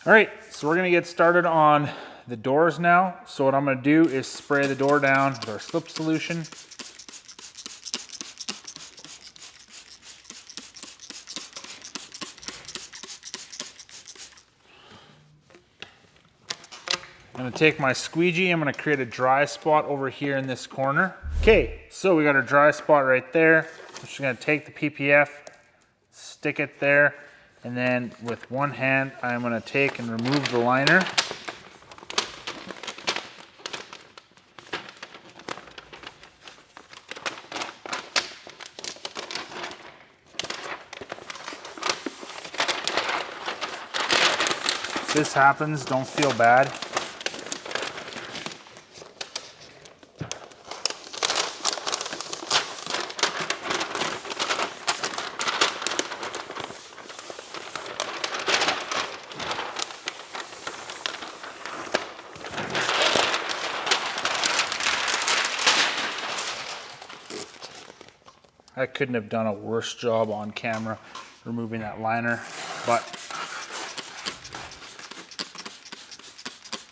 All right, so we're gonna get started on the doors now. So what I'm gonna do is spray the door down with our slip solution. I'm gonna take my squeegee, I'm gonna create a dry spot over here in this corner. Okay, so we got our dry spot right there. I'm just gonna take the PPF, stick it there, and then with one hand, I'm gonna take and remove the liner. If this happens, don't feel bad. I couldn't have done a worse job on camera removing that liner, but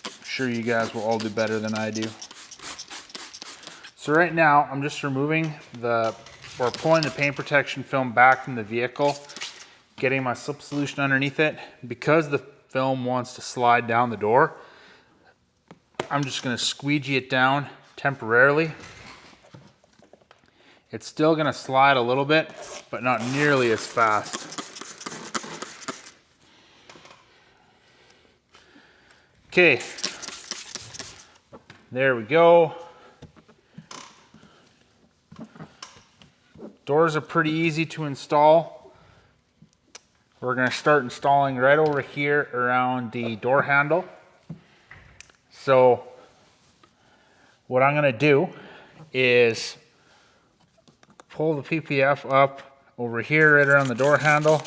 I'm sure you guys will all do better than I do. So right now, I'm just removing or pulling the paint protection film back from the vehicle, getting my slip solution underneath it. Because the film wants to slide down the door, I'm just gonna squeegee it down temporarily. It's still gonna slide a little bit, but not nearly as fast. Okay, there we go. Doors are pretty easy to install. We're gonna start installing right over here around the door handle. So what I'm gonna do is pull the PPF up over here right around the door handle,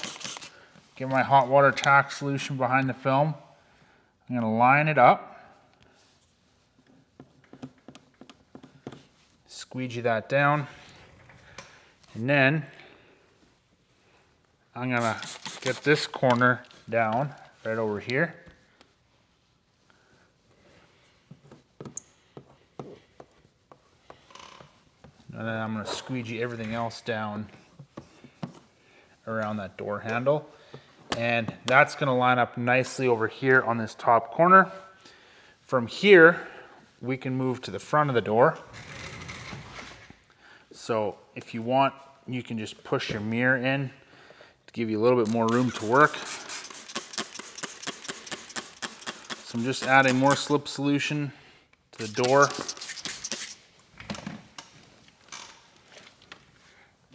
get my hot water tack solution behind the film. I'm gonna line it up, squeegee that down, and then I'm gonna get this corner down right over here. And then I'm going to squeegee everything else down around that door handle. And that's going to line up nicely over here on this top corner. From here, we can move to the front of the door. So if you want, you can just push your mirror in to give you a little bit more room to work. So I'm just adding more slip solution to the door.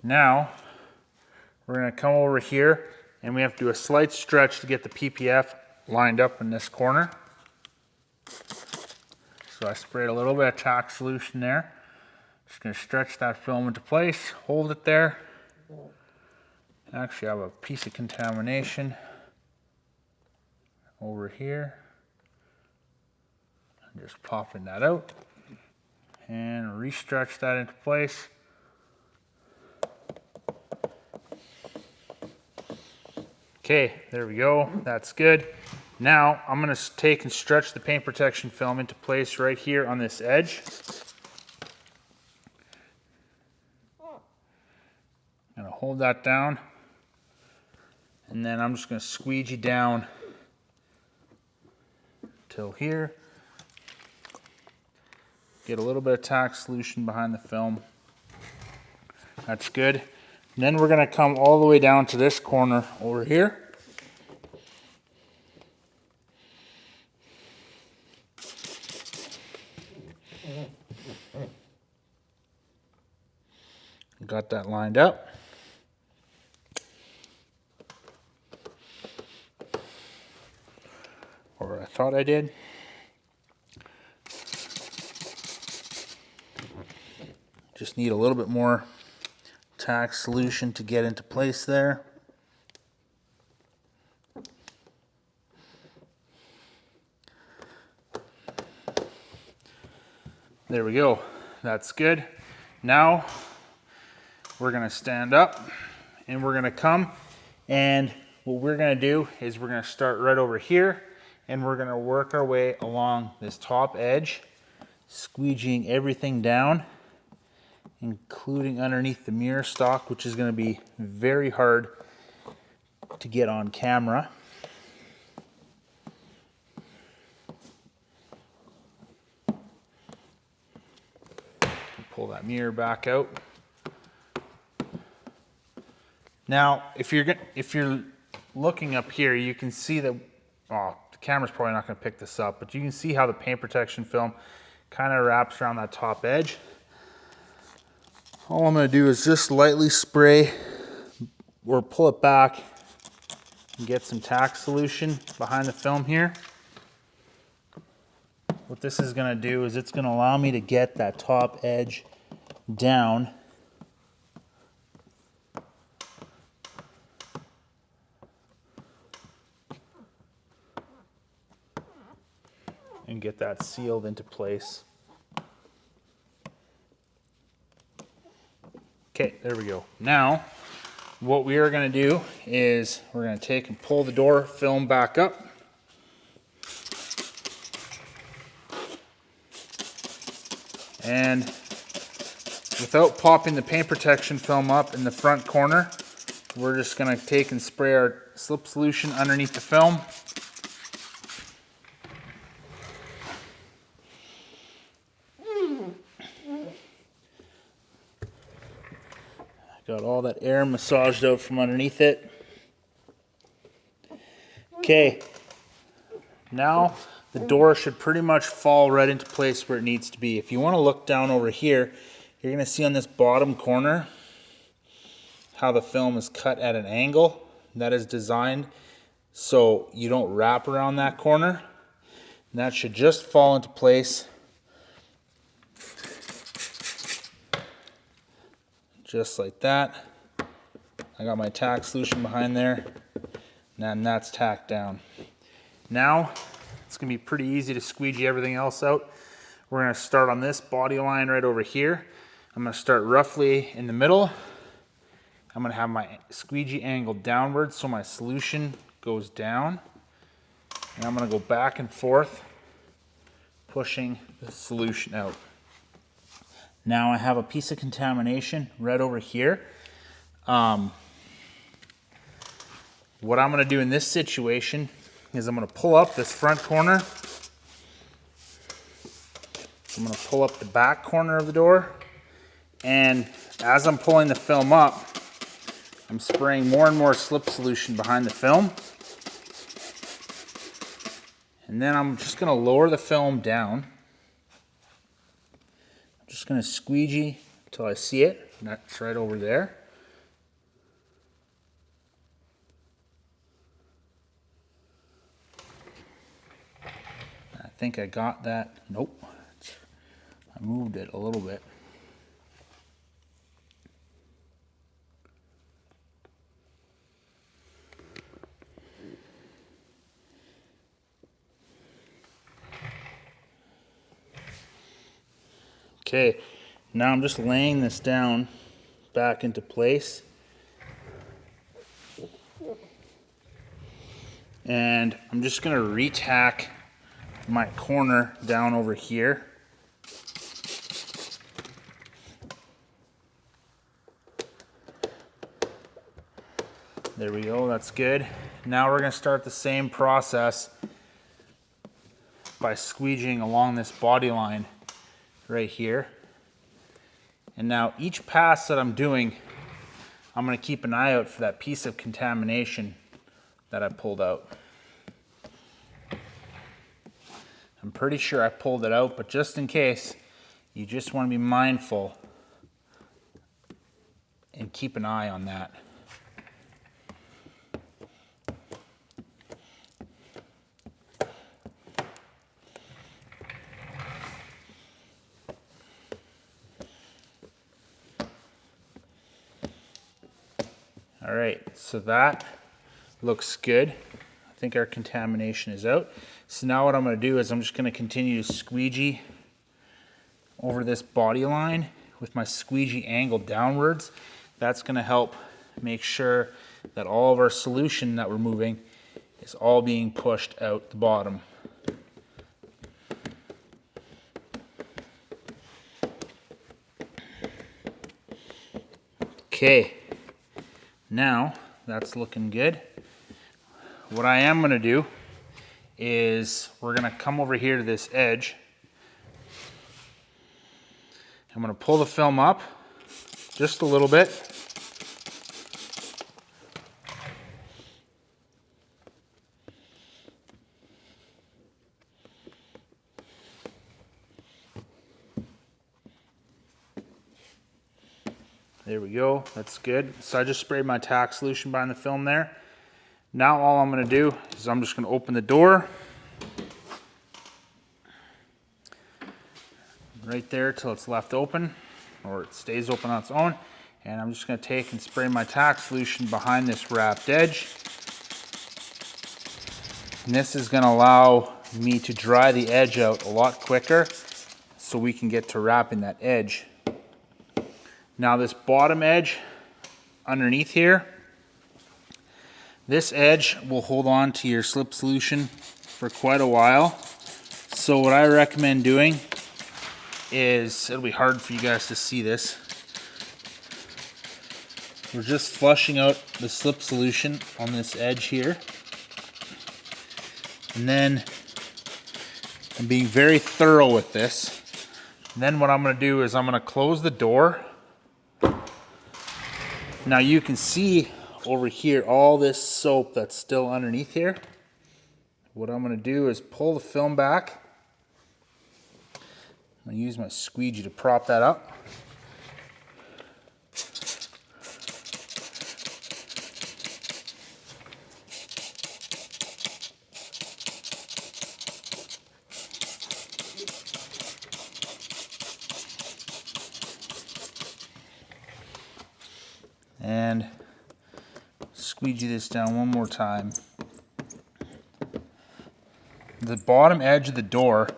Now, we're gonna come over here and we have to do a slight stretch to get the PPF lined up in this corner. So I sprayed a little bit of tack solution there. Just gonna stretch that film into place, hold it there. Actually, I have a piece of contamination over here. I'm just popping that out and re-stretch that into place. Okay, there we go, that's good. Now, I'm gonna take and stretch the paint protection film into place right here on this edge. I'm gonna hold that down, and then I'm just gonna squeegee down till here. Get a little bit of tack solution behind the film. That's good. And then we're gonna come all the way down to this corner over here. Got that lined up. Or I thought I did. Just need a little bit more tack solution to get into place there. There we go. That's good. Now we're going to stand up and we're going to come, and what we're going to do is we're going to start right over here and we're gonna work our way along this top edge, squeegeeing everything down, including underneath the mirror stock, which is gonna be very hard to get on camera. Pull that mirror back out. Now, if you're looking up here, you can see that, oh, the camera's probably not going to pick this up, but you can see how the paint protection film kind of wraps around that top edge. All I'm going to do is just lightly spray or pull it back and get some tack solution behind the film here. What this is going to do is it's going to allow me to get that top edge down and get that sealed into place. Okay, there we go. Now, what we are going to do is we're going to take and pull the door film back up. And without popping the paint protection film up in the front corner, we're just going to take and spray our slip solution underneath the film. Got all that air massaged out from underneath it. Okay, now the door should pretty much fall right into place where it needs to be. If you want to look down over here, you're going to see on this bottom corner how the film is cut at an angle. That is designed so you don't wrap around that corner. And that should just fall into place. Just like that. I got my tack solution behind there, and that's tacked down. Now, it's gonna be pretty easy to squeegee everything else out. We're gonna start on this body line right over here. I'm gonna start roughly in the middle. I'm gonna have my squeegee angled downwards so my solution goes down. And I'm gonna go back and forth, pushing the solution out. Now I have a piece of contamination right over here. What I'm going to do in this situation is I'm going to pull up this front corner. I'm going to pull up the back corner of the door. And as I'm pulling the film up, I'm spraying more and more slip solution behind the film. And then I'm just going to lower the film down. Just going to squeegee until I see it. That's right over there. I think I got that. Nope. I moved it a little bit. Okay, now I'm just laying this down back into place. And I'm just going to re-tack my corner down over here. There we go, that's good. Now we're going to start the same process by squeegeeing along this body line right here. And now each pass that I'm doing, I'm going to keep an eye out for that piece of contamination that I pulled out. I'm pretty sure I pulled it out, but just in case, you just want to be mindful and keep an eye on that. All right, so that looks good. I think our contamination is out. So now what I'm going to do is I'm just going to continue to squeegee over this body line with my squeegee angled downwards. That's going to help make sure that all of our solution that we're moving is all being pushed out the bottom. Okay, now that's looking good. What I am gonna do is we're gonna come over here to this edge. I'm gonna pull the film up just a little bit. There we go, that's good. So I just sprayed my tack solution behind the film there. Now all I'm gonna do is I'm just gonna open the door right there till it's left open, or it stays open on its own. And I'm just gonna take and spray my tack solution behind this wrapped edge. And this is gonna allow me to dry the edge out a lot quicker so we can get to wrapping that edge. Now this bottom edge underneath here, this edge will hold on to your slip solution for quite a while. So what I recommend doing is, it'll be hard for you guys to see this, we're just flushing out the slip solution on this edge here. And then I'm being very thorough with this. And then what I'm gonna do is I'm gonna close the door. Now you can see over here all this soap that's still underneath here. What I'm gonna do is pull the film back. I'm gonna use my squeegee to prop that up. And squeegee this down one more time. The bottom edge of the door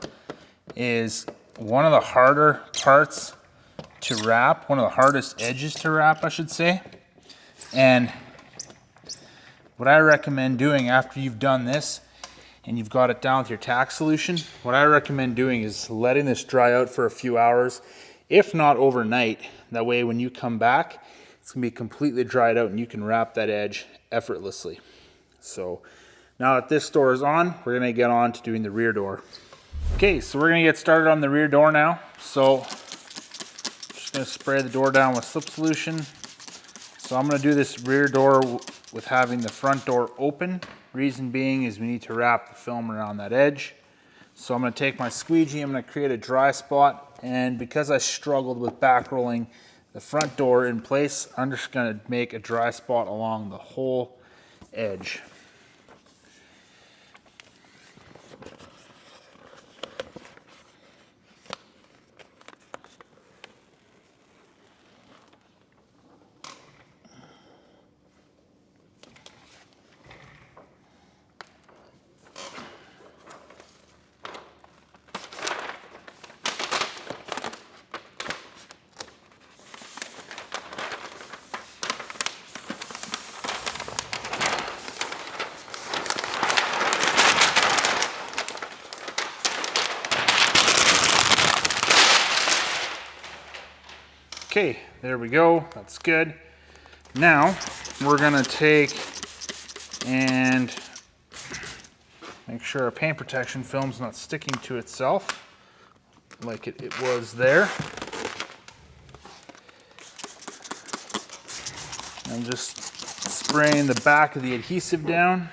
is one of the harder parts to wrap, one of the hardest edges to wrap, I should say. And what I recommend doing after you've done this and you've got it down with your tack solution, what I recommend doing is letting this dry out for a few hours, if not overnight. That way when you come back, it's gonna be completely dried out and you can wrap that edge effortlessly. So now that this door is on, we're gonna get on to doing the rear door. Okay, so we're gonna get started on the rear door now. So just gonna spray the door down with slip solution. So I'm gonna do this rear door with having the front door open. Reason being is we need to wrap the film around that edge. So I'm gonna take my squeegee, I'm gonna create a dry spot, and because I struggled with back rolling the front door in place, I'm just gonna make a dry spot along the whole edge. Okay, there we go, that's good. Now, we're gonna take and make sure our paint protection film's not sticking to itself like it was there. I'm just spraying the back of the adhesive down.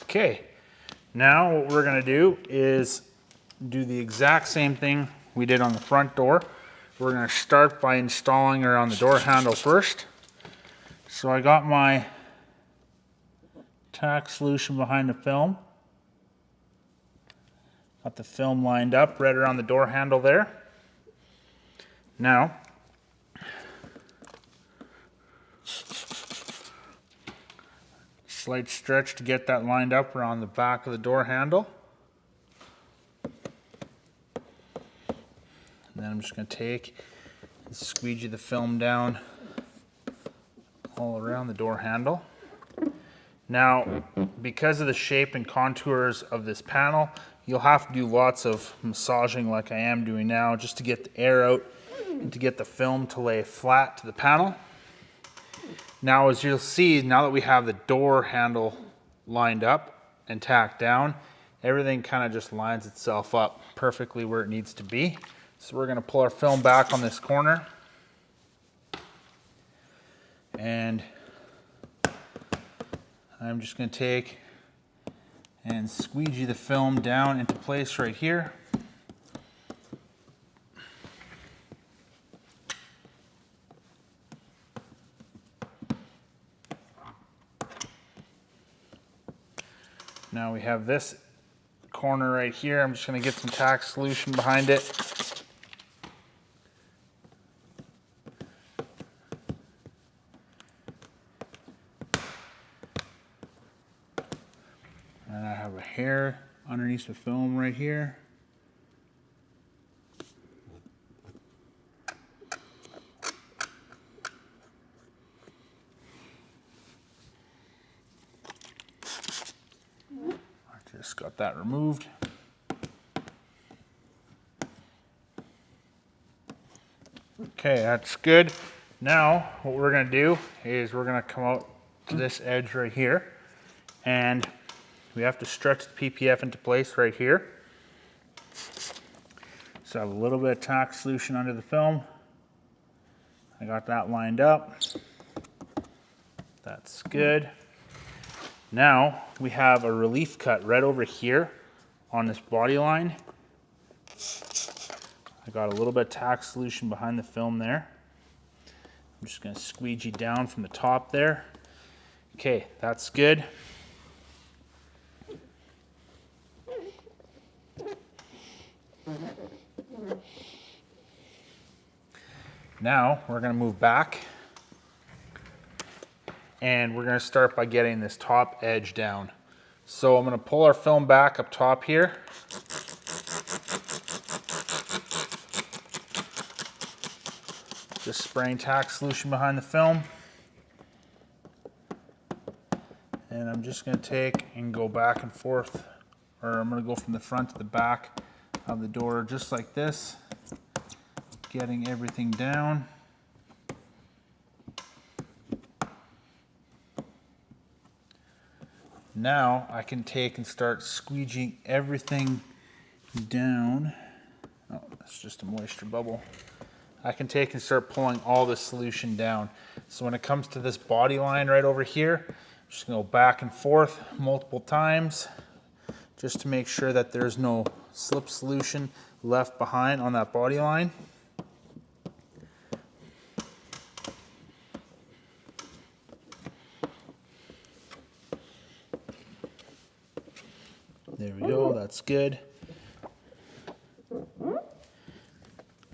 Okay, now what we're gonna do is do the exact same thing we did on the front door. We're gonna start by installing around the door handle first. So I got my tack solution behind the film. Got the film lined up right around the door handle there. Now, slight stretch to get that lined up around the back of the door handle. And then I'm just going to take and squeegee the film down all around the door handle. Now, because of the shape and contours of this panel, you'll have to do lots of massaging like I am doing now just to get the air out and to get the film to lay flat to the panel. Now, as you'll see, now that we have the door handle lined up and tacked down, everything kind of just lines itself up perfectly where it needs to be. So we're going to pull our film back on this corner. And I'm just going to take and squeegee the film down into place right here. Now we have this corner right here. I'm just going to get some tack solution behind it. And I have a hair underneath the film right here. I just got that removed. Okay, that's good. Now what we're going to do is we're going to come out to this edge right here, and we have to stretch the PPF into place right here. So I have a little bit of tack solution under the film. I got that lined up. That's good. Now we have a relief cut right over here on this body line. I got a little bit of tack solution behind the film there. I'm just going to squeegee down from the top there. Okay, that's good. Now we're going to move back, and we're going to start by getting this top edge down. So I'm going to pull our film back up top here. Just spraying tack solution behind the film. And I'm just going to take and go back and forth, or I'm going to go from the front to the back of the door just like this, getting everything down. Now I can take and start squeegeeing everything down. Oh, that's just a moisture bubble. I can take and start pulling all the solution down. So when it comes to this body line right over here, I'm just going to go back and forth multiple times just to make sure that there's no slip solution left behind on that body line. There we go, that's good.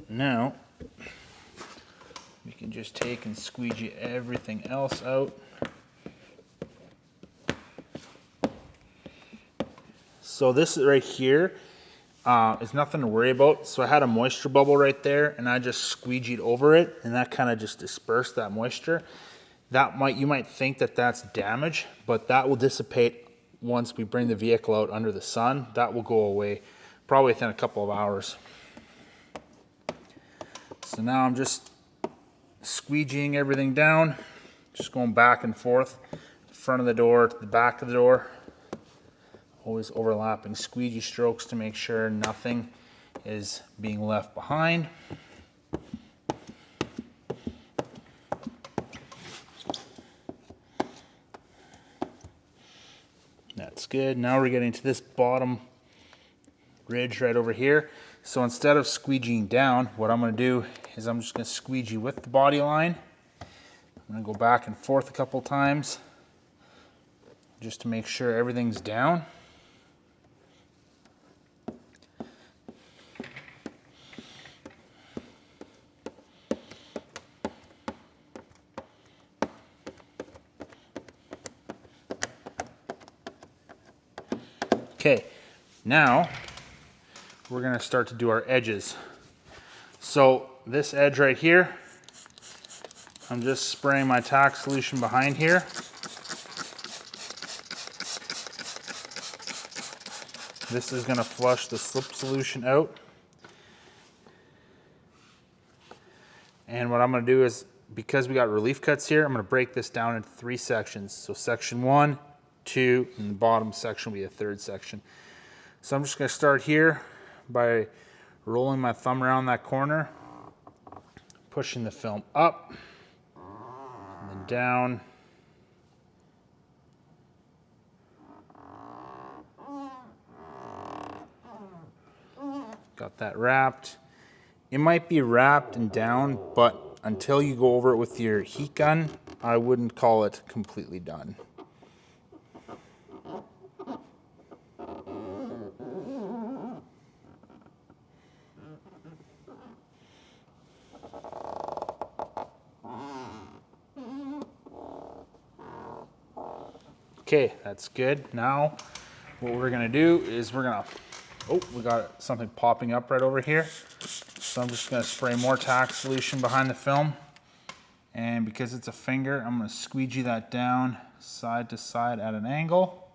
Now, we can just take and squeegee everything else out. So this right here is nothing to worry about. So I had a moisture bubble right there, and I just squeegeed over it, and that kind of just dispersed that moisture. You might think that that's damage, but that will dissipate once we bring the vehicle out under the sun. That will go away probably within a couple of hours. So now I'm just squeegeeing everything down, just going back and forth, front of the door to the back of the door. Always overlapping squeegee strokes to make sure nothing is being left behind. That's good. Now we're getting to this bottom ridge right over here. So instead of squeegeeing down, what I'm going to do is I'm just going to squeegee with the body line. I'm going to go back and forth a couple times just to make sure everything's down. Now, we're gonna start to do our edges. So this edge right here, I'm just spraying my tack solution behind here. This is gonna flush the slip solution out. And what I'm gonna do is, because we got relief cuts here, I'm gonna break this down into 3 sections. So section 1, 2, and the bottom section will be a 3rd section. So I'm just gonna start here by rolling my thumb around that corner, pushing the film up, and then down. Got that wrapped. It might be wrapped and down, but until you go over it with your heat gun, I wouldn't call it completely done. Okay, that's good. Now, what we're gonna do is we're gonna, oh, we got something popping up right over here. So I'm just gonna spray more tack solution behind the film. And because it's a finger, I'm gonna squeegee that down side to side at an angle.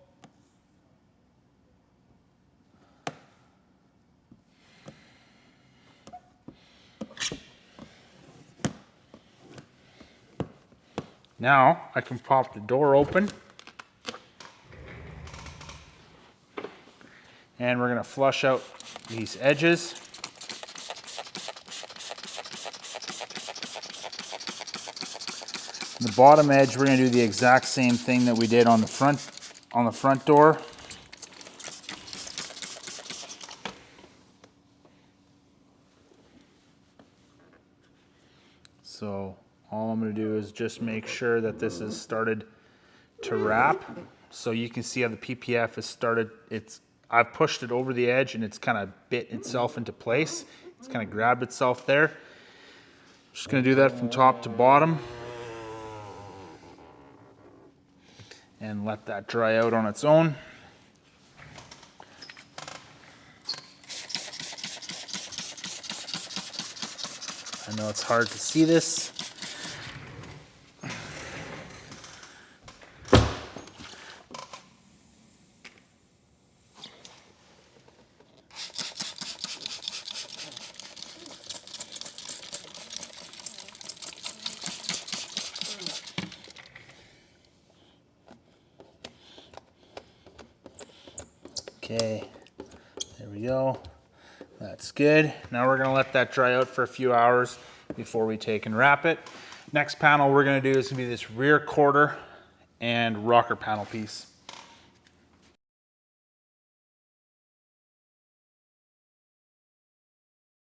Now I can pop the door open. And we're gonna flush out these edges. The bottom edge, we're gonna do the exact same thing that we did on the front door. So all I'm gonna do is just make sure that this is started to wrap. So you can see how the PPF has started. I've pushed it over the edge and it's kind of bit itself into place. It's kind of grabbed itself there. Just gonna do that from top to bottom. And let that dry out on its own. I know it's hard to see this. Okay, there we go. That's good. Now we're gonna let that dry out for a few hours before we take and wrap it. Next panel we're gonna do is gonna be this rear quarter and rocker panel piece.